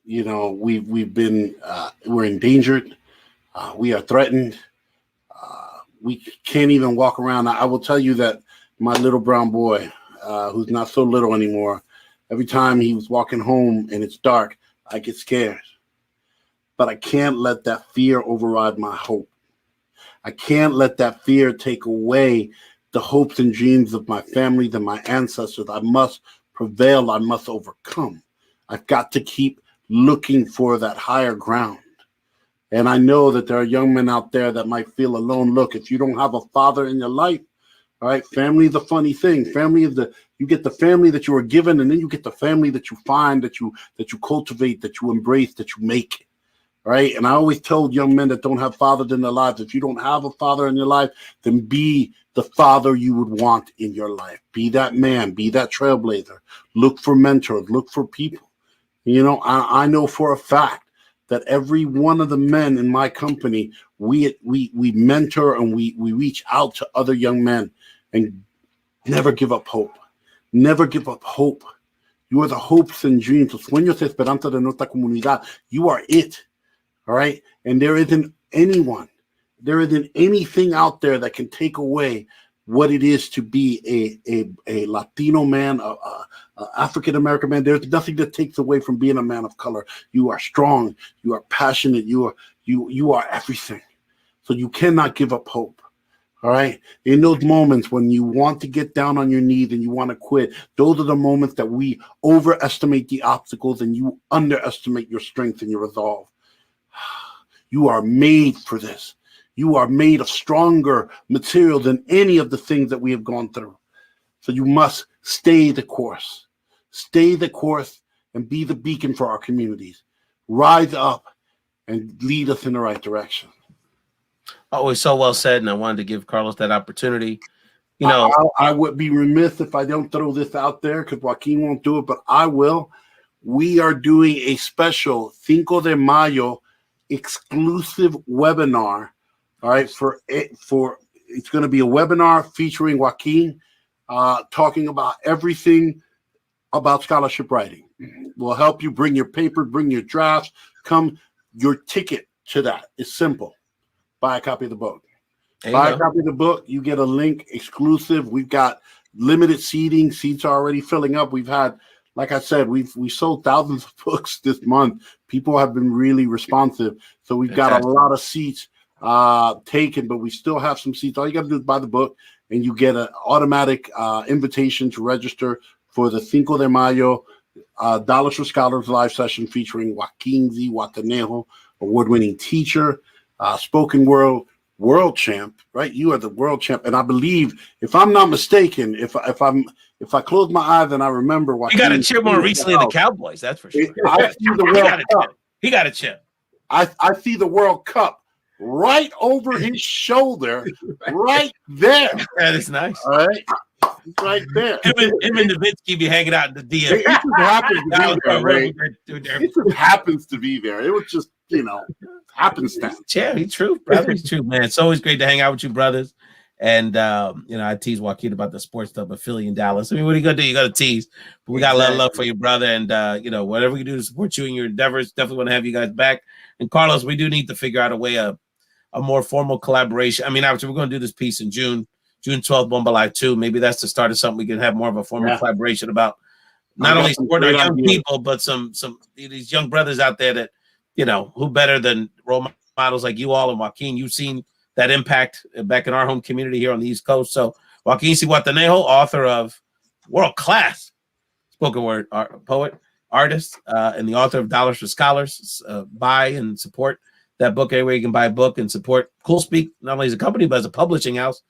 [SPEAKER 2] You know, we've been we're endangered, we are threatened, we can't even walk around. I will tell you that my little brown boy, who's not so little anymore, every time he was walking home and it's dark, I get scared. But I can't let that fear override my hope. I can't let that fear take away the hopes and dreams of my family, and my ancestors. I must prevail. I must overcome. I've got to keep looking for that higher ground. And I know that there are young men out there that might feel alone. Look, if you don't have a father in your life, all right, family is a funny thing. Family is you get the family that you were given, and then you get the family that you find, that you cultivate, that you embrace, that you make. Right. And I always told young men that don't have fathers in their lives, if you don't have a father in your life, then be the father you would want in your life. Be that man, be that trailblazer. Look for mentors, look for people. You know, I know for a fact that every one of the men in my company, we mentor and we reach out to other young men, and never give up hope. Never give up hope. You are the hopes and dreams. Los sueños y esperanzas de nuestra comunidad. You are it. All right. And there isn't anything out there that can take away what it is to be a Latino man, a African-American man. There's nothing that takes away from being a man of color. You are strong. You are passionate. You are everything. So you cannot give up hope. All right. In those moments when you want to get down on your knees and you want to quit, those are the moments that we overestimate the obstacles and you underestimate your strength and your resolve. You are made for this. You are made of stronger material than any of the things that we have gone through. So you must stay the course. Stay the course and be the beacon for our communities. Rise up and lead us in the right direction.
[SPEAKER 1] Always so well said, and I wanted to give Carlos that opportunity. You know,
[SPEAKER 2] I would be remiss if I don't throw this out there, because Joaquin won't do it, but I will. We are doing a special Cinco de Mayo exclusive webinar. All right, for it's going to be a webinar featuring Joaquin, talking about everything about scholarship writing. We'll help you bring your paper, bring your drafts. Your ticket to that is simple. Buy a copy of the book. Buy a copy of the book. You get a link exclusive. We've got limited seating. Seats are already filling up. We've had, like I said, we sold thousands of books this month. People have been really responsive. So we've got a lot of seats taken, but we still have some seats. All you got to do is buy the book, and you get an automatic invitation to register for the Cinco de Mayo Dollars for Scholars live session featuring Joaquin Zihuatanejo, award-winning teacher, spoken world champ, right? You are the world champ, and I believe, if I'm not mistaken, if I close my eyes and I remember,
[SPEAKER 1] you got a chip more recently in the Cowboys, that's for sure.
[SPEAKER 2] I see the World Cup.
[SPEAKER 1] He got a chip.
[SPEAKER 2] I see the World Cup right over his shoulder, right there.
[SPEAKER 1] That is nice.
[SPEAKER 2] All right, it's right there.
[SPEAKER 1] Him and Nowitzki be hanging out in the DM.
[SPEAKER 2] It just happens to be there, right? It just happens to be there. It was just, happenstance.
[SPEAKER 1] Yeah, he's true, brother. He's true, man. It's always great to hang out with you, brothers. And I tease Joaquin about the sports stuff of Philly and Dallas. I mean, what are you gonna do? You gotta tease. But we got a lot of love for you, brother. And whatever we can do to support you in your endeavors, definitely want to have you guys back. And Carlos, we do need to figure out a way a more formal collaboration. I mean, obviously, we're gonna do this piece in June 12th, Bomba Live 2. Maybe that's the start of something we can have more of a formal collaboration about not only
[SPEAKER 2] some
[SPEAKER 1] supporting our
[SPEAKER 2] great
[SPEAKER 1] young
[SPEAKER 2] ideas.
[SPEAKER 1] people, but some these young brothers out there that, you know, who better than role models like you all and Joaquin. You've seen that impact back in our home community here on the East Coast. So Joaquin Zihuatanejo, author of world-class spoken word poet, artist, and the author of Dollars for Scholars. Buy and support that book anywhere you can buy a book, and support CoolSpeak, not only as a company, but as a publishing house.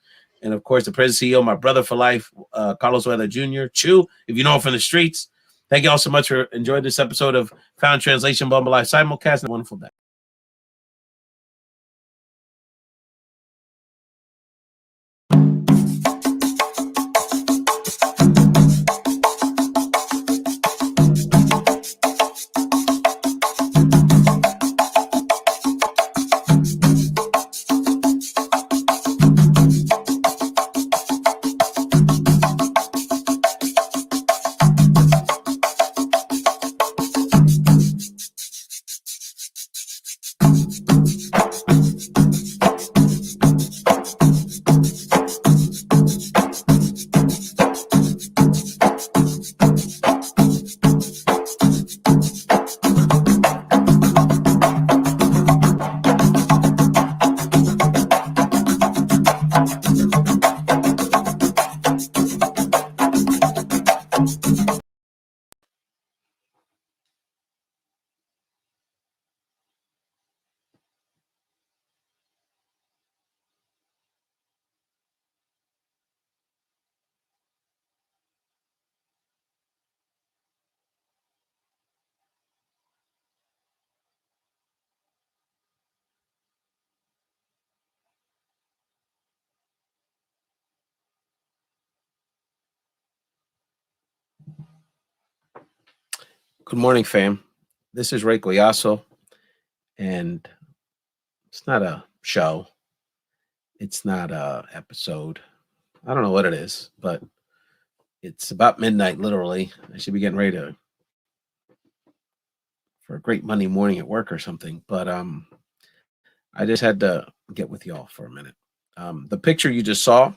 [SPEAKER 1] And of course, the president CEO, my brother for life, Carlos Ojeda Jr. Chew, if you know him from the streets. Thank you all so much for enjoying this episode of Found Translation Bumble Live Simulcast. And a wonderful day. Good morning, fam. This is Ray Collazo, and it's not a show. It's not a episode. I don't know what it is, but it's about midnight, literally. I should be getting ready for a great Monday morning at work or something. But I just had to get with y'all for a minute. The picture you just saw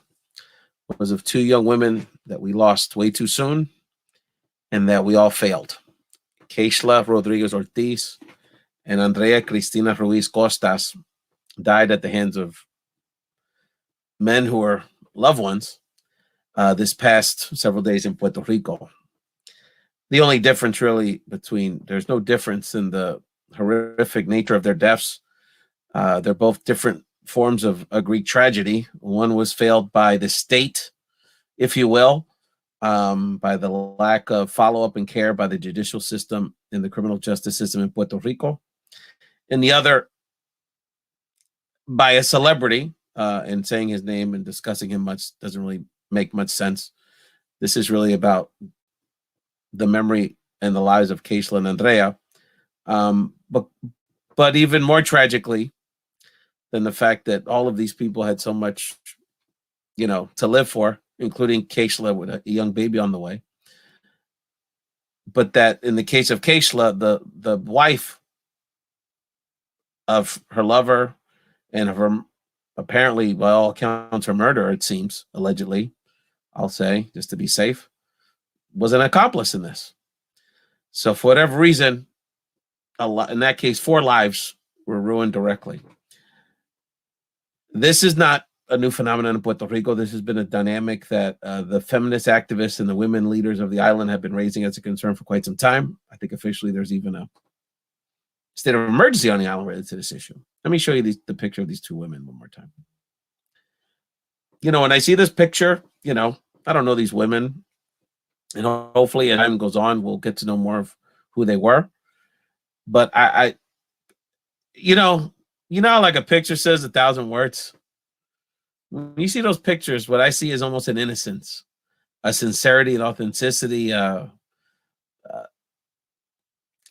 [SPEAKER 1] was of two young women that we lost way too soon and that we all failed. Keishla Rodriguez Ortiz and Andrea Cristina Ruiz Costas died at the hands of men who were loved ones this past several days in Puerto Rico. The only difference really there's no difference in the horrific nature of their deaths. They're both different forms of a Greek tragedy. One was failed by the state, if you will, by the lack of follow-up and care by the judicial system and the criminal justice system in Puerto Rico. And the other by a celebrity, and saying his name and discussing him much doesn't really make much sense. This is really about the memory and the lives of Keishla and Andrea. But even more tragically than the fact that all of these people had so much, to live for, including Keishla with a young baby on the way. But that in the case of Keishla, the wife of her lover and of her, apparently, by all accounts, her murderer, it seems, allegedly, I'll say, just to be safe, was an accomplice in this. So for whatever reason, in that case, 4 lives were ruined directly. This is not a new phenomenon in Puerto Rico. This has been a dynamic that the feminist activists and the women leaders of the island have been raising as a concern for quite some time. I think officially there's even a state of emergency on the island related to this issue. Let me show you the picture of these 2 women one more time. When I see this picture, I don't know these women. And hopefully, as time goes on, we'll get to know more of who they were. But I like a picture says 1,000 words. When you see those pictures, what I see is almost an innocence, a sincerity and authenticity.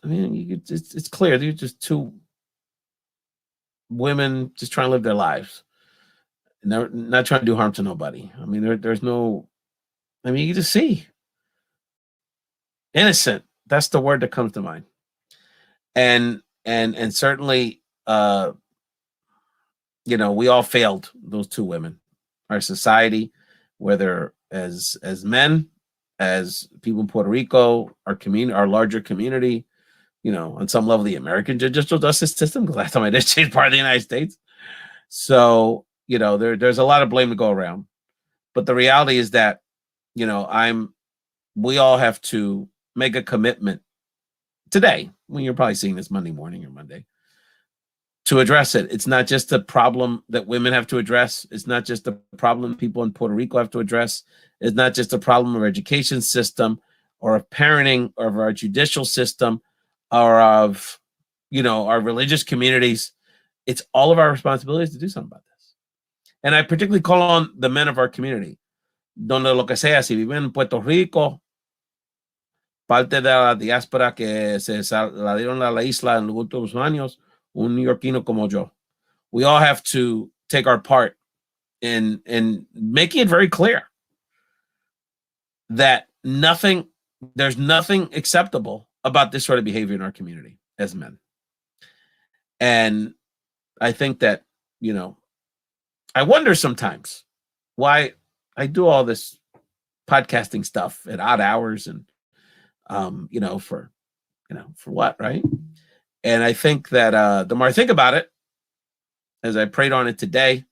[SPEAKER 1] It's clear they're just 2 women just trying to live their lives. And they're not trying to do harm to nobody. I mean, there's no. I mean, you just see innocent. That's the word that comes to mind. And certainly, we all failed those 2 women. Our society, whether as men as people in Puerto Rico, our community, our larger community, you know, on some level, the American judicial justice system, because last time I did change part of the United States. So, you know, there's a lot of blame to go around. But the reality is that, you know, we all have to make a commitment today, when you're probably seeing this Monday morning or Monday, to address it. It's not just a problem that women have to address. It's not just a problem people in Puerto Rico have to address. It's not just a problem of our education system or of parenting or of our judicial system or of, you know, our religious communities. It's all of our responsibilities to do something about this. And I particularly call on the men of our community. Donde lo que sea, si viven en Puerto Rico, parte de la diáspora que se la dieron a la isla en los últimos años, un neoyorquino como yo. We all have to take our part in making it very clear that there's nothing acceptable about this sort of behavior in our community as men. And I think that, you know, I wonder sometimes why I do all this podcasting stuff at odd hours and, you know, for what, right? And I think that the more I think about it, as I prayed on it today,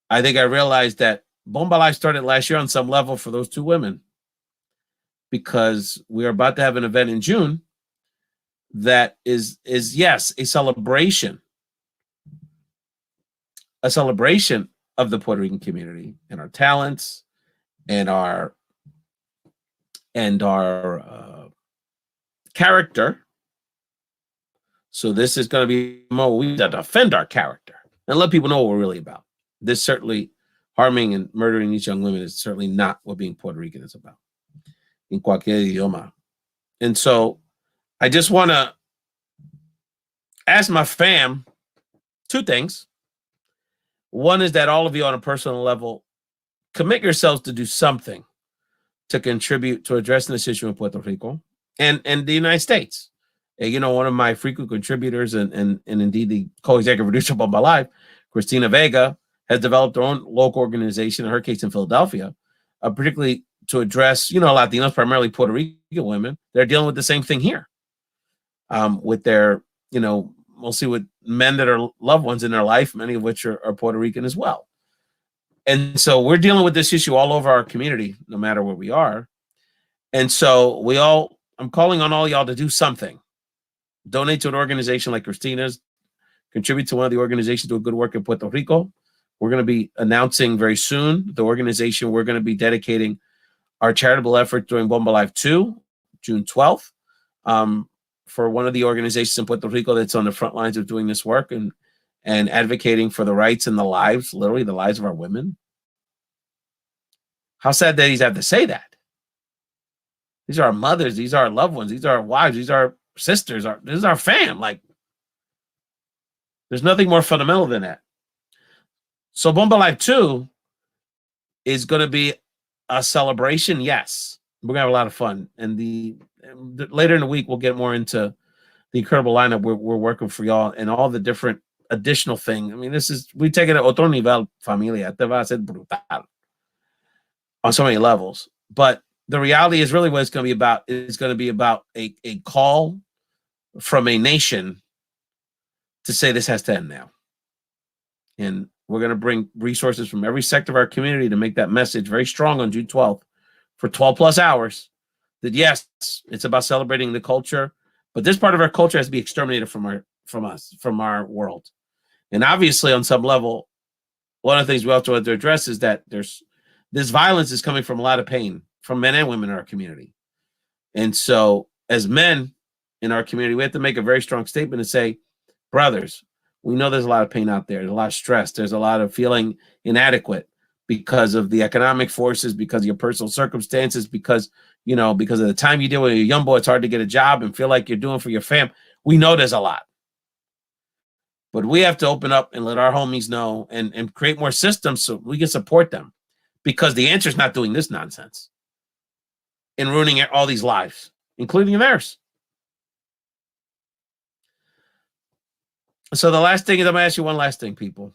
[SPEAKER 1] I think I realized that Bomba Life started last year on some level for those two women, because we are about to have an event in June that is yes, a celebration of the Puerto Rican community and our talents and our character. So this is going to be more, we have to defend our character and let people know what we're really about. This certainly, harming and murdering these young women is certainly not what being Puerto Rican is about in cualquier idioma. And so I just want to ask my fam two things. One is that all of you on a personal level commit yourselves to do something to contribute to addressing this issue in Puerto Rico and the United States. You know, one of my frequent contributors and indeed the co-executive producer of Bomba Live, Christina Vega, has developed her own local organization, in her case in Philadelphia, particularly to address, you know, Latinos, primarily Puerto Rican women. They're dealing with the same thing here with their, you know, mostly with men that are loved ones in their life, many of which are Puerto Rican as well. And so we're dealing with this issue all over our community, no matter where we are. And so I'm calling on all y'all to do something. Donate to an organization like Christina's, contribute to one of the organizations doing good work in Puerto Rico. We're going to be announcing very soon the organization we're going to be dedicating our charitable effort during Bomba Live 2, June 12th, for one of the organizations in Puerto Rico that's on the front lines of doing this work and advocating for the rights and the lives, literally the lives of our women. How sad that he's have to say that. These are our mothers. These are our loved ones. These are our wives. These are our sisters. This is our fam. Like, there's nothing more fundamental than that. So Bomba Live 2 is going to be a celebration. Yes, we're going to have a lot of fun. And later in the week, we'll get more into the incredible lineup we're working for y'all and all the different additional things. I mean, we take it at otro nivel, familia. Te va a ser brutal on so many levels. But the reality is really what it's going to be about. It's going to be about a call from a nation to say this has to end now. And we're going to bring resources from every sector of our community to make that message very strong on June 12th for 12 plus hours that yes, it's about celebrating the culture, but this part of our culture has to be exterminated from our world. And obviously on some level, one of the things we also have to address is that this violence is coming from a lot of pain from men and women in our community. And so as men in our community, we have to make a very strong statement and say, brothers, we know there's a lot of pain out there. There's a lot of stress. There's a lot of feeling inadequate because of the economic forces, because of your personal circumstances, because of the time you deal with a young boy, it's hard to get a job and feel like you're doing for your fam. We know there's a lot. But we have to open up and let our homies know and create more systems so we can support them, because the answer is not doing this nonsense and ruining all these lives, including theirs. So the last thing is, I'm going to ask you one last thing, people.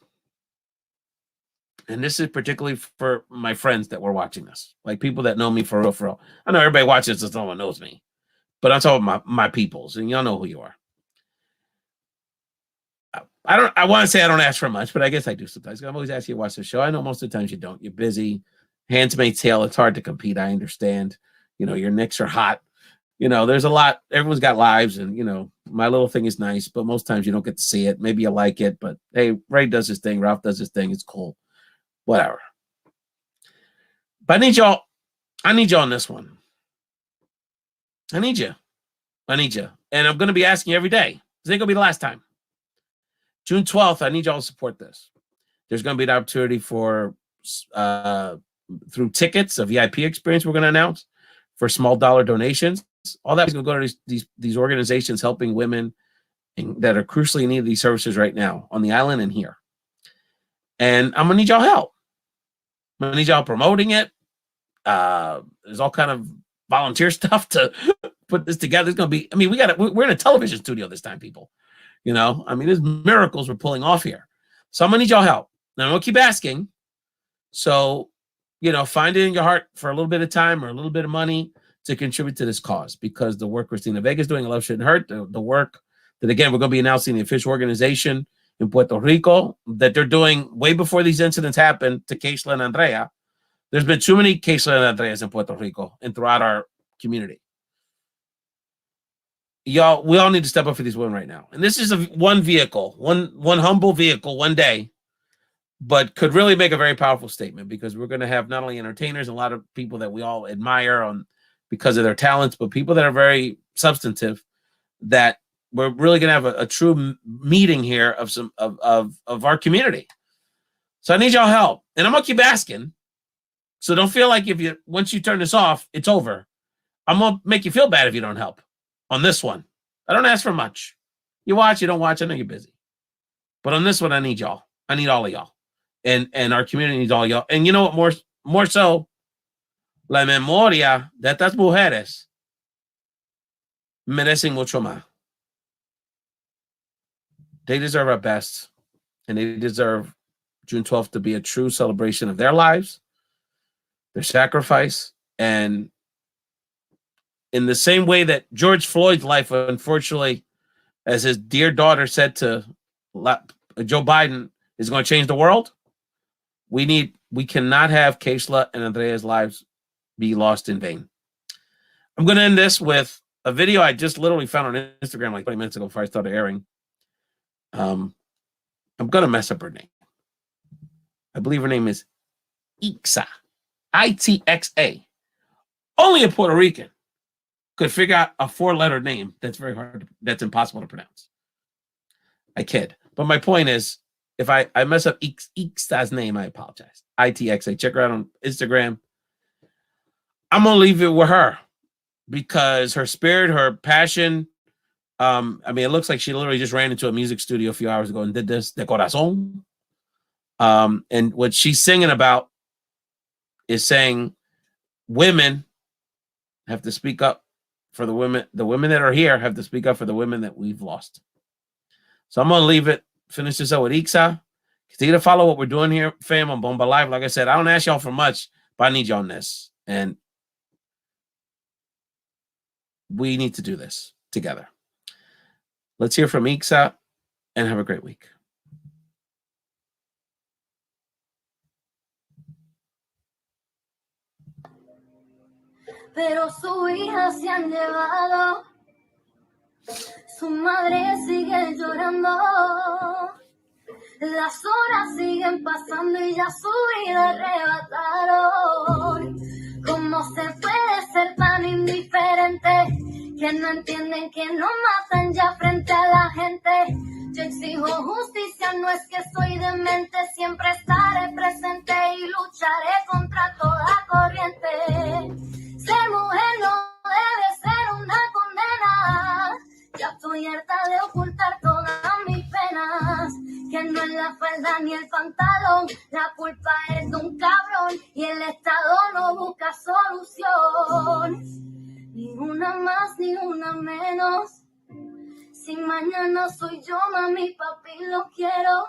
[SPEAKER 1] and this is particularly for my friends that were watching this, like people that know me for real, for real. I know everybody watches this, no one knows me, but I'm talking about my peoples, and y'all know who you are. I want to say I don't ask for much, but I guess I do sometimes. I'm always asking you to watch the show. I know most of the times you don't. You're busy. Handmaid's Tale, it's hard to compete. I understand. You know, your Knicks are hot. You know, there's a lot. Everyone's got lives, and, you know, my little thing is nice, but most times you don't get to see it. Maybe you like it, but hey, Ray does his thing. Ralph does his thing. It's cool. Whatever. But I need y'all on this one. I need you. And I'm going to be asking you every day. This ain't going to be the last time. June 12th, I need y'all to support this. There's going to be an opportunity for, through tickets, a VIP experience we're going to announce for small dollar donations. All that is going to go to these organizations helping women that are crucially in need of these services right now on the island and here. And I'm going to need y'all help. I'm going to need y'all promoting it. There's all kind of volunteer stuff to put this together. It's going to be, I mean, we're in a television studio this time, people. You know, I mean, there's miracles we're pulling off here. So I'm going to need y'all help. Now, I'm going to keep asking. So, you know, find it in your heart for a little bit of time or a little bit of money to contribute to this cause, because the work Christina Vega is doing, Love Shouldn't Hurt, the work that, again, we're going to be announcing the official organization in Puerto Rico that they're doing way before these incidents happened to Keishla and Andrea. There's been too many Keishla and Andreas in Puerto Rico and throughout our community. Y'all, we all need to step up for these women right now. And this is one vehicle, one humble vehicle, one day, but could really make a very powerful statement, because we're going to have not only entertainers, a lot of people that we all admire because of their talents, but people that are very substantive, that we're really going to have a true meeting here of our community. So I need y'all help. And I'm going to keep asking. So don't feel like once you turn this off, it's over. I'm going to make you feel bad if you don't help on this one. I don't ask for much. You watch, you don't watch, I know you're busy. But on this one, I need y'all. I need all of y'all. And our community needs all of y'all. And you know what, more so, la memoria de estas mujeres merecen mucho más. They deserve our best. And they deserve June 12th to be a true celebration of their lives, their sacrifice, and in the same way that George Floyd's life, unfortunately, as his dear daughter said to Joe Biden, is going to change the world, we cannot have Keishla and Andrea's lives be lost in vain. I'm going to end this with a video I just literally found on Instagram like 20 minutes ago before I started airing. I'm going to mess up her name. I believe her name is Itxa, Itxa. Only a Puerto Rican could figure out a 4-letter name that's that's impossible to pronounce. I kid. But my point is, if I mess up Ixta's name, I apologize. Itxa. Check her out on Instagram. I'm going to leave it with her, because her spirit, her passion, I mean, it looks like she literally just ran into a music studio a few hours ago and did this, de corazón. And what she's singing about is saying women have to speak up for the women that are here have to speak up for the women that we've lost. So I'm going to leave it, finish this out with Itxa. Continue to follow what we're doing here, fam, on Bomba Live. Like I said, I don't ask y'all for much, but I need y'all on this. And we need to do this together. Let's hear from Itxa and have a great week.
[SPEAKER 6] Pero su hija se han llevado, su madre sigue llorando, las horas siguen pasando y ya su vida arrebataron. ¿Cómo se puede ser tan indiferente que no entienden que no matan ya frente a la gente? Yo exijo justicia, no es que soy demente, siempre estaré presente y lucharé contra toda corriente. Ser mujer no debe ser una condena. Ya estoy harta de ocultar todas mis penas. Que no es la falda ni el pantalón, la culpa es de un cabrón y el Estado no busca solución. Ni una más ni una menos. Si mañana soy yo, mami, papi, lo quiero.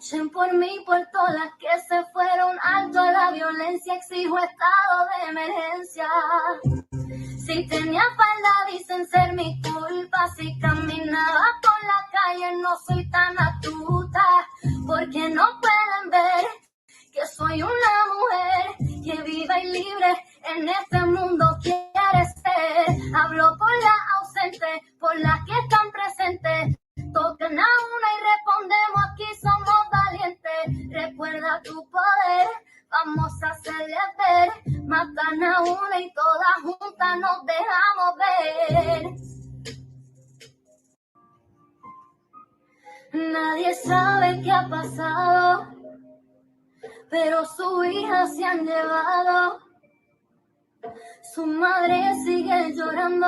[SPEAKER 6] Luchen por mí, por todas las que se fueron alto a la violencia. Exijo estado de emergencia. Si tenía falda dicen ser mi culpa. Si caminaba por la calle no soy tan astuta. Porque no pueden ver que soy una mujer que viva y libre en este mundo quiere ser. Hablo por la ausente, por las que están presentes. Toquen a una y respondemos, aquí somos valientes. Recuerda tu poder, vamos a hacerles ver. Matan a una y todas juntas nos dejamos ver. Nadie sabe qué ha pasado, pero su hija se han llevado. Su madre sigue llorando.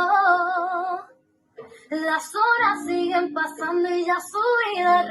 [SPEAKER 6] Las horas siguen pasando y ya su vida es